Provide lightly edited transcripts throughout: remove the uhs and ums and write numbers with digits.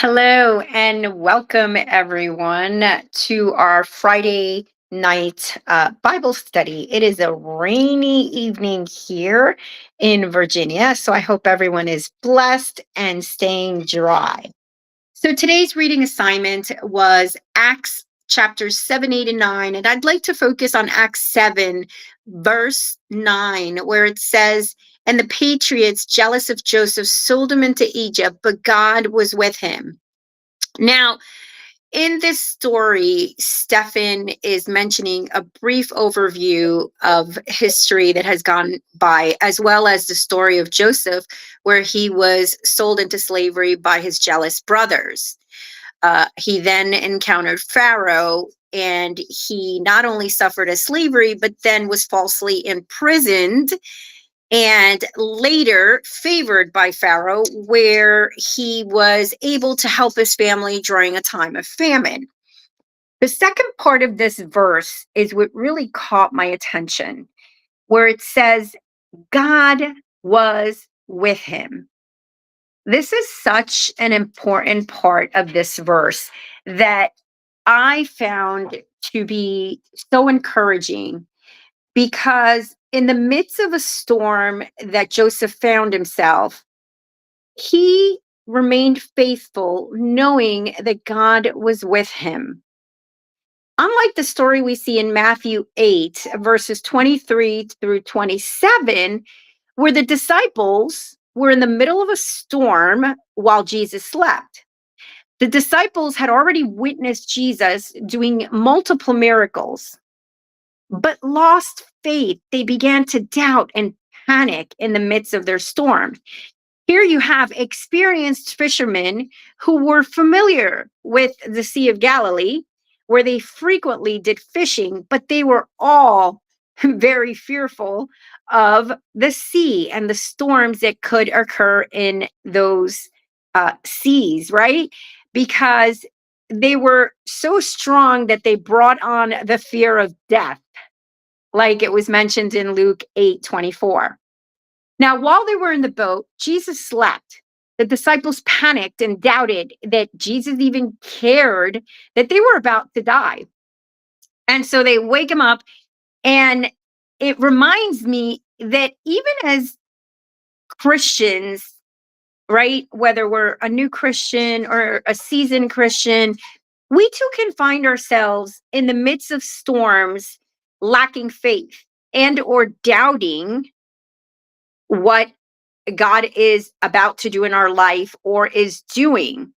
Hello and welcome everyone to our Friday night Bible study. It is a rainy evening here in Virginia, so I hope everyone is blessed and staying dry. So today's reading assignment was Acts chapters 7, 8, and 9, and I'd like to focus on Acts 7, verse 9, where it says, "And the patriots, jealous of Joseph, sold him into Egypt, but God was with him." Now, in this story, Stephen is mentioning a brief overview of history that has gone by, as well as the story of Joseph, where he was sold into slavery by his jealous brothers. He then encountered Pharaoh, and he not only suffered a slavery, but then was falsely imprisoned and later favored by Pharaoh, where he was able to help his family during a time of famine. The second part of this verse is what really caught my attention, where it says, God was with him. This is such an important part of this verse that I found to be so encouraging because in the midst of a storm that Joseph found himself, he remained faithful, knowing that God was with him. Unlike the story we see in Matthew 8, verses 23 through 27, where the disciples were in the middle of a storm while Jesus slept. The disciples had already witnessed Jesus doing multiple miracles, but lost faith. They began to doubt and panic in the midst of their storm. Here you have experienced fishermen who were familiar with the Sea of Galilee, where they frequently did fishing, but they were all very fearful of the sea and the storms that could occur in those seas, right? Because they were so strong that they brought on the fear of death, like it was mentioned in Luke 8:24. Now, while they were in the boat, Jesus slept. The disciples panicked and doubted that Jesus even cared that they were about to die. And so they wake him up. And it reminds me that even as Christians, right, whether we're a new Christian or a seasoned Christian, we too can find ourselves in the midst of storms, lacking faith and or doubting what God is about to do in our life or is doing.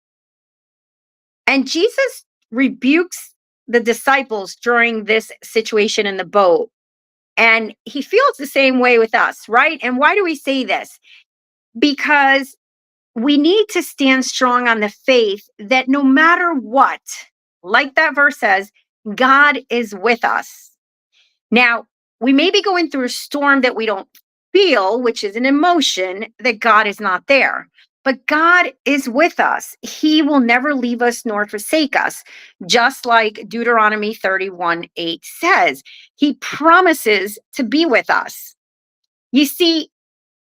And Jesus rebukes the disciples during this situation in the boat. And he feels the same way with us, right? And why do we say this? Because we need to stand strong on the faith that no matter what, like that verse says, God is with us. Now, we may be going through a storm that we don't feel, which is an emotion that God is not there. But God is with us. He will never leave us nor forsake us, just like Deuteronomy 31:8 says. He promises to be with us. You see,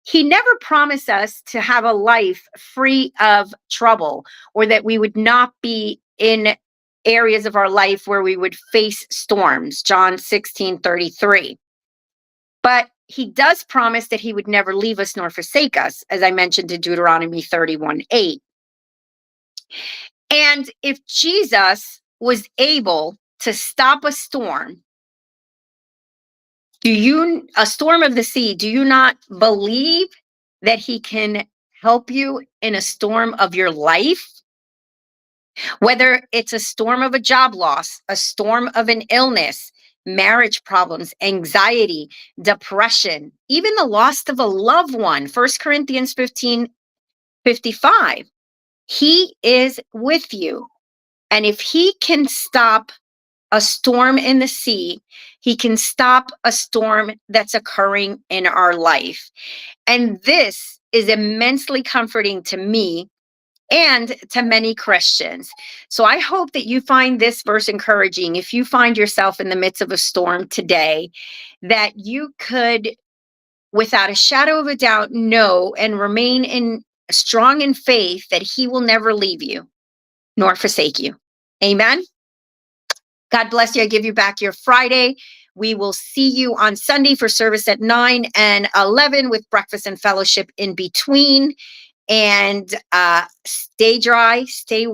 he never promised us to have a life free of trouble or that we would not be in areas of our life where we would face storms, John 16:33. But he does promise that he would never leave us nor forsake us, as I mentioned in Deuteronomy 31:8. And if Jesus was able to stop a storm, a storm of the sea, do you not believe that he can help you in a storm of your life? Whether it's a storm of a job loss, a storm of an illness, marriage problems, anxiety, depression, even the loss of a loved one. 1 Corinthians 15:55. He is with you. And if he can stop a storm in the sea, he can stop a storm that's occurring in our life. And this is immensely comforting to me and to many Christians. So I hope that you find this verse encouraging. If you find yourself in the midst of a storm today, that you could, without a shadow of a doubt, know and remain in strong in faith that he will never leave you nor forsake you. Amen. God bless you. I give you back your Friday. We will see you on Sunday for service at 9 and 11 with breakfast and fellowship in between. And stay dry, stay